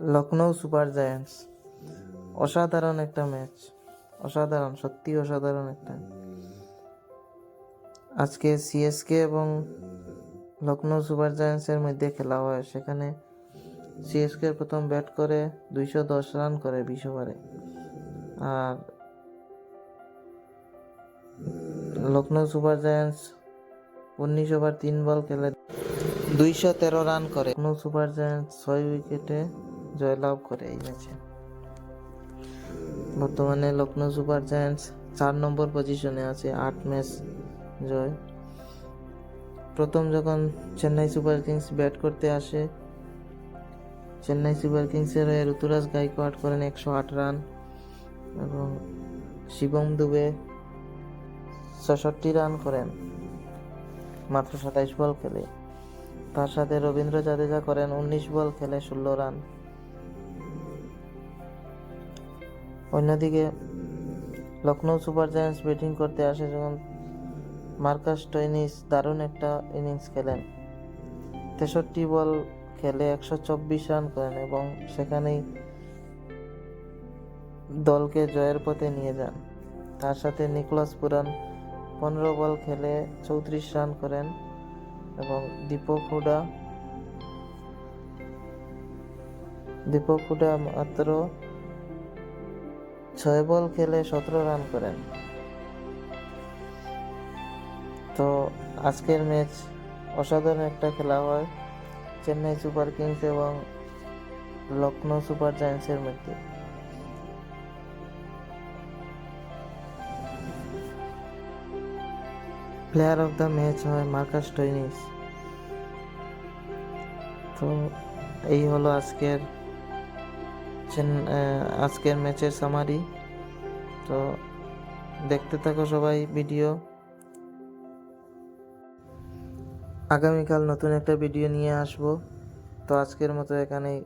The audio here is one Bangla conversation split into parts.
লখনৌ সুপার জায়ান্টস অসাধারণ একটা ম্যাচ, অসাধারণ, সত্যি অসাধারণ একটা। আজকে সিএসকে এবং লখনৌ সুপার জায়ান্টসের মধ্যে খেলা হয়। সেখানে সিএসকে প্রথম ব্যাট করে 210 রান করে 20 ওভারে, আর লখনৌ সুপার জায়ান্টস 19 ওভার 3 বল খেলে 213 রান করে। লখনৌ সুপার জায়ান্টস 6 উইকেটে জয়লাভ করে এই ম্যাচে। বর্তমানে লখনৌ সুপার জায়ান্টস 4 নম্বর পজিশনে আছে, 8 ম্যাচ জয়। প্রথম যখন চেন্নাই সুপার কিংস ব্যাট করতে আসে, চেন্নাই সুপার কিংসের হয়ে ঋতুরাজ গাইকোয়াড় করেন 108 রান এবং শিবম দুবে 66 রান করেন মাত্র 27 বল খেলে। তার সাথে রবীন্দ্র জাদেজা করেন 19 বল খেলে 16 রান। অন্যদিকে লখনৌ সুপার জায়ান্টস ব্যাটিং করতে আসে যখন মার্কাস স্টোইনিস দারুণ একটা ইনিংস খেলেন, 63 বল খেলে 124 রান করেন এবং সেখানেই দলকে জয়ের পথে নিয়ে যান। তার সাথে নিকোলাস পুরান 15 বল খেলে 34 রান করেন এবং দীপক হুডা মাত্র 6 বল খেলে 17 রান করেন। তো আজকের ম্যাচ অসাধারণ একটা খেলা হয় চেন্নাই সুপার কিংস এবং লখনৌ সুপার জায়ান্টসের মধ্যে। প্লেয়ার অফ দ্য ম্যাচ হয় মার্কাস স্টোইনিস। তো এই হলো আজকের ম্যাচের সামারি। তো দেখতে থাকো সবাই ভিডিও। আগামীকাল নতুন একটা ভিডিও নিয়ে আসবো। তো আজকের মতো এখানেই,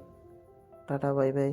টাটা, বাই বাই।